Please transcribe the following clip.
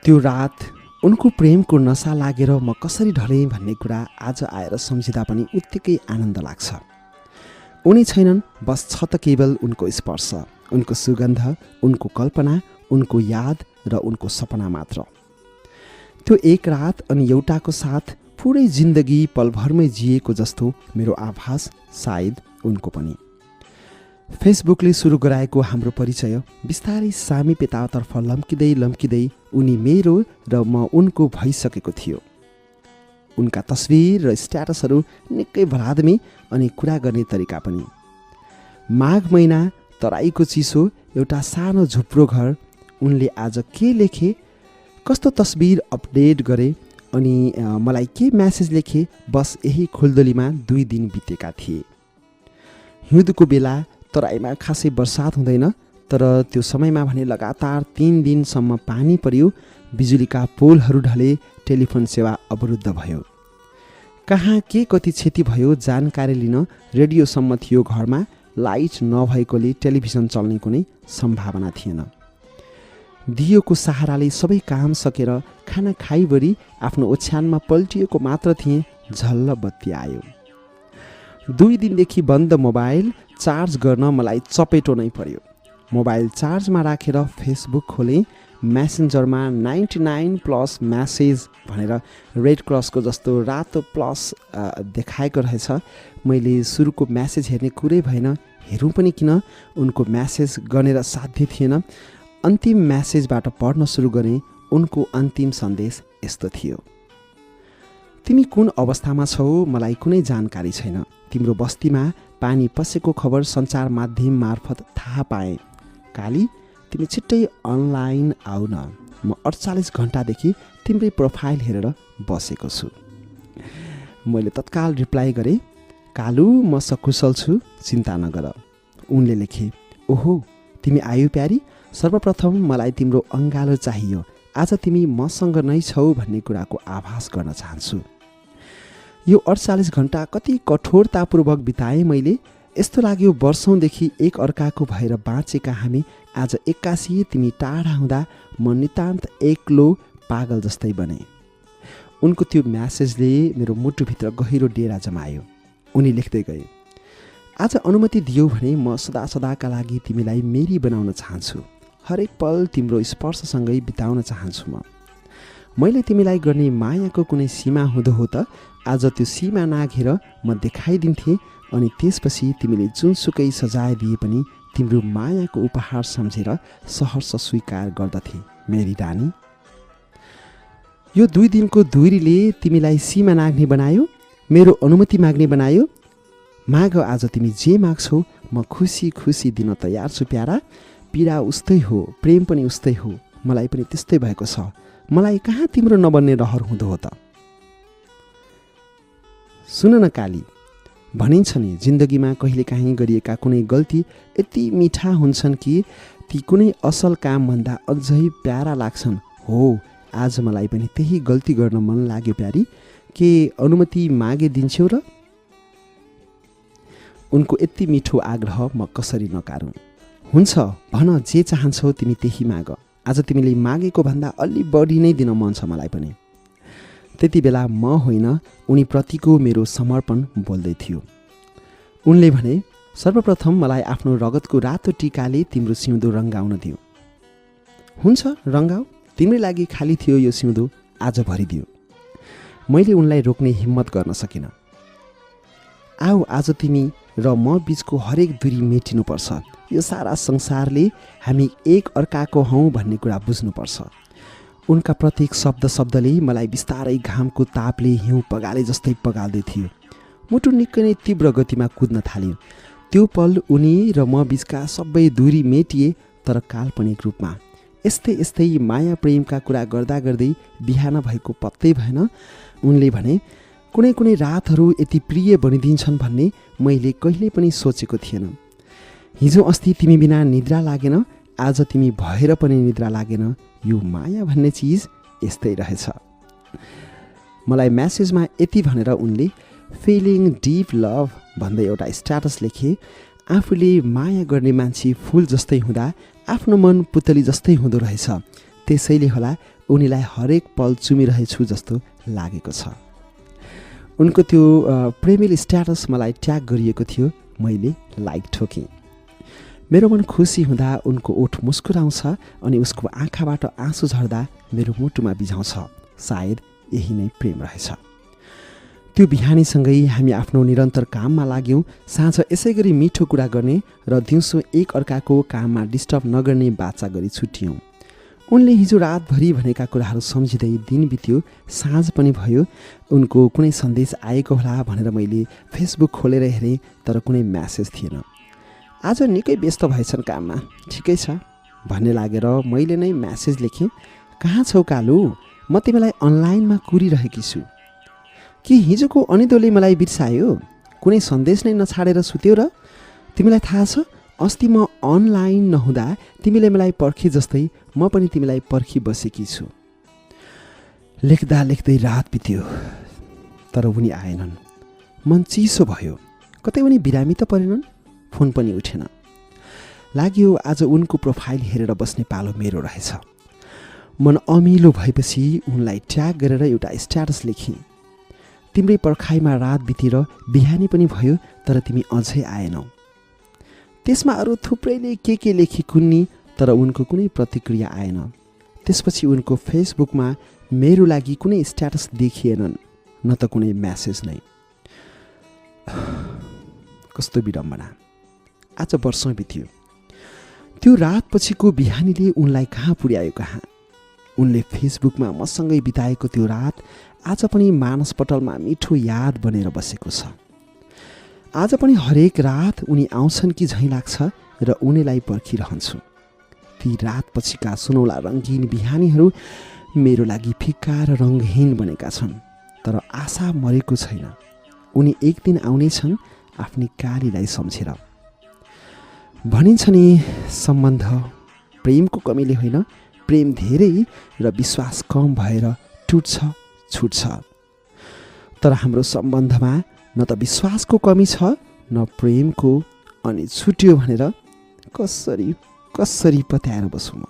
त्यो रात उनको प्रेमको नशा लागेर म कसरी ढलेँ भन्ने कुरा आज आएर सम्झिँदा पनि उत्तिकै आनन्द लाग्छ। उनी छैनन्, बस छ त केवल उनको स्पर्श, उनको सुगन्ध, उनको कल्पना, उनको याद र उनको सपना मात्र। त्यो एक रात अनि एउटाको साथ पुरै जिन्दगी पलभरमै जिएको जस्तो मेरो आभास, सायद उनको पनि। फेसबुकले सुरु गराएको हाम्रो परिचय बिस्तारै सामिप्यतातर्फ लम्किँदै लम्किँदै उनी मेरो र म उनको भइसकेको थियो। उनका तस्विर र स्ट्याटसहरू निकै भलादमी अनि कुरा गर्ने तरिका पनि। माघ महिना, तराईको चिसो, एउटा सानो झुप्रो घर। उनले आज के लेखे, कस्तो तस्विर अपडेट गरे अनि मलाई के म्यासेज लेखे, बस यही खुल्दलीमा 2 दिन बितेका थिए। हिउँदको बेला तराईमा खासै बर्सात हुँदैन, तर त्यो समयमा भने लगातार 3 दिनसम्म पानी पर्यो, बिजुलीका पोलहरू ढले, टेलिफोन सेवा अवरुद्ध भयो। कहाँ के कति क्षति भयो जानकारी लिन रेडियोसम्म थियो घरमा, लाइट नभएकोले टेलिभिजन चल्ने कुनै सम्भावना थिएन। दियोको सहाराले सबै काम सकेर खाना खाइबरी आफ्नो ओछ्यानमा पल्टिएको मात्र थिएँ, झल्ल बत्ती आयो। 2 दिनदेखि बन्द मोबाइल चार्ज गर्न मलाई चपेटो नै पर्यो। मोबाइल चार्जमा राखेर फेसबुक खोलेँ। मेसेन्जरमा 99+ म्यासेज भनेर रेड क्रसको जस्तो रातो प्लस देखाएको रहेछ। मैले सुरुको म्यासेज हेर्ने कुरै भएन, हेरौँ पनि किन, उनको म्यासेज गनेर साध्य थिएन। अन्तिम म्यासेजबाट पढ्न सुरु गरेँ। उनको अन्तिम सन्देश यस्तो थियो: तिमी कुन अवस्थामा छौ मलाई कुनै जानकारी छैन। तिम्रो बस्तीमा पानी पसेको खबर सञ्चार माध्यम मार्फत थाहा पाएँ। काली, तिमी छिट्टै अनलाइन आऊ न, म 48 घन्टादेखि तिम्रै प्रोफाइल हेरेर बसेको छु। मैले तत्काल रिप्लाई गरेँ, कालु, म सकुशल छु, चिन्ता नगर। उनले लेखे, ओहो तिमी आयु प्यारी, सर्वप्रथम मलाई तिम्रो अङ्गालो चाहियो। आज तिमी मसँग नै छौ भन्ने कुराको आभास गर्न चाहन्छु। यो 48 घन्टा कति कठोरतापूर्वक बिताएँ मैले। यस्तो लाग्यो वर्षौँदेखि एक अर्काको भएर बाँचेका हामी आज एक्कासी तिमी टाढा हुँदा म नितान्त एक्लो पागल जस्तै बने। उनको त्यो म्यासेजले मेरो मुटुभित्र गहिरो डेरा जमायो। उनी लेख्दै गए, आज अनुमति दियो भने म सदा सदाका लागि तिमीलाई मेरी बनाउन चाहन्छु। हरेक पल तिम्रो स्पर्शसँगै बिताउन चाहन्छु म। मैले तिमीलाई गर्ने मायाको कुनै सीमा हुँदो हो त आज त्यो सीमा नाघेर म देखाइदिन्थेँ अनि त्यसपछि तिमीले जुनसुकै सजाय दिए पनि तिम्रो मायाको उपहार सम्झेर सहर्ष स्वीकार गर्दथे मेरी रानी। यो 2 दिनको दूरीले तिमीलाई सीमा नाग्ने बनायो, मेरो अनुमति माग्ने बनायो। माग आज तिमी जे माग्छौ, म खुसी खुसी दिन तयार छु प्यारा। पीडा उस्तै हो, प्रेम पनि उस्तै हो, मलाई पनि त्यस्तै भएको छ। मलाई कहाँ तिम्रो नबन्ने रहर हुँदो हो त। सुन न काली, भनिन्छ नि जिन्दगीमा कहिलेकाहीँ गरिएका कुनै गल्ती यति मिठा हुन्छन् कि ती कुनै असल कामभन्दा अझै प्यारा लाग्छन्। हो, आज मलाई पनि त्यही गल्ती गर्न मन लाग्यो प्यारी, के अनुमति मागे दिन्छौ र? उनको यति मिठो आग्रह म कसरी नकारुँ। हुन्छ, भन जे चाहन्छौ तिमी त्यही माग। आज तिमीले मागेको भन्दा अलि बढी नै दिन मन छ मलाई पनि। त्यति बेला म होइन, उनीप्रतिको मेरो समर्पण बोल्दै थियो। उनले भने, सर्वप्रथम मलाई आफ्नो रगतको रातो टिकाले तिम्रो सिउँदो रङ्गाउन दियो। हुन्छ, रङ्गाऊ, तिम्रै लागि खाली थियो यो सिउँदो, आज भरिदियो। मैले उनलाई रोक्ने हिम्मत गर्न सकिनँ। आऊ, आज तिमी र म बीचको हरेक दूरी मेटिनुपर्छ। यो सारा संसारले हामी एक अर्काको हौँ भन्ने कुरा बुझ्नुपर्छ। उनका प्रत्येक शब्दले मलाई बिस्तारै घामको तापले हिउँ पगाले जस्तै पगाल्दै थियो। मुटु निकै नै तीव्र गतिमा कुद्न थाल्यो। त्यो पल उनी र म बीचका सबै दूरी मेटिए, तर काल्पनिक रूपमा। यस्तै माया प्रेमका कुरा गर्दा गर्दै बिहान भएको पत्तै भएन। उनले भने, कुनै कुनै रातहरू यति प्रिय बनिदिन्छन् भन्ने मैले कहिले पनि सोचेको थिएन। हिजो अस्ति तिमी बिना निद्रा लागेन, आज तिमी भएर पनि निद्रा लागेन। यो माया भन्ने चिज यस्तै रहेछ। मलाई म्यासेजमा यति भनेर उनले फिलिङ डिप लभ भन्दै एउटा स्ट्याटस लेखे। आफूले माया गर्ने मान्छे फूल जस्तै हुँदा आफ्नो मन पुतली जस्तै हुँदो रहेछ। त्यसैले होला उनीलाई हरेक पल चुमिरहेछु जस्तो लागेको छ। उनको त्यो प्रेमिल स्ट्याटस मलाई ट्याग गरिएको थियो, मैले लाइक ठोकेँ। मेरो मन खुसी हुँदा उनको ओठ मुस्कुराउँछ अनि उसको आँखाबाट आँसु झर्दा मेरो मुटुमा बिझाउँछ। सायद यही नै प्रेम रहेछ। त्यो बिहानीसँगै हामी आफ्नो निरन्तर काममा लाग्यौँ। साँझ यसै गरी मिठो कुरा गर्ने र दिउँसो एक अर्काको काममा डिस्टर्ब नगर्ने बाचा गरी छुट्यौँ। उनले हिजो रातभरि भनेका कुराहरू सम्झिँदै दिन बित्यो। साँझ पनि भयो। उनको कुनै सन्देश आएको होला भनेर मैले फेसबुक खोलेर हेरेँ, तर कुनै म्यासेज थिएन। आज निकै व्यस्त भएछन् काममा, ठिकै छ भन्ने लागेर मैले नै म्यासेज लेखेँ, कहाँ छौ कालु, म तिमीलाई अनलाइनमा कुरिरहेकी छु। कि हिजोको अनिदोले मलाई बिर्सायो? कुनै सन्देश नै नछाडेर सुत्यो र? तिमीलाई थाहा छ, अस्ति म अनलाइन नहुँदा तिमीले मलाई पर्खे जस्तै म पनि तिमीलाई पर्खी बसेकी छु। लेख्दा लेख्दै रात बित्यो, तर उनी आएनन्। मन चिसो भयो। कतै उनी बिरामी त परेनन्? फोन पनि उठेन। लाग्यो आज उनको प्रोफाइल हेरेर बस्ने पालो मेरो रहेछ। मन अमिलो भएपछि उनलाई ट्याग गरेर एउटा स्ट्याटस लेखेँ, तिम्रै पर्खाइमा रात बितेर बिहानी पनि भयो, तर तिमी अझै आएनौ। त्यसमा अरू थुप्रैले के लेखी कुन्नी, तर उनको कुनै प्रतिक्रिया आएन। त्यसपछि उनको फेसबुकमा मेरो लागि कुनै स्ट्याटस देखिएनन्, न त कुनै म्यासेज नै। कस्तो विडम्बना। आज वर्षौँ बित्यो। त्यो रातपछिको बिहानीले उनलाई कहाँ पुर्यायो कहाँ? उनले फेसबुकमा मसँगै बिताएको त्यो रात आज पनि मानसपटलमा मिठो याद बनेर बसेको छ। आज पनि हरेक रात उनी आउँछन् कि झैँ लाग्छ र उनीलाई पर्खिरहन्छु। ती रातपछिका सुनौला रङ्गीन बिहानीहरू मेरो लागि फिक्का र रङ्गहीन बनेका छन्, तर आशा मरेको छैन। उनी एक दिन आउनेछन् आफ्नी कालीलाई सम्झेर। भनिन्छ नि, सम्बन्ध प्रेमको कमीले होइन, प्रेम धेरै र विश्वास कम भएर टुट्छ छुट्छ। तर हाम्रो सम्बन्धमा न त विश्वासको कमी छ न प्रेमको, अनि छुट्यो भनेर कसरी पत्याएर बसौँ म।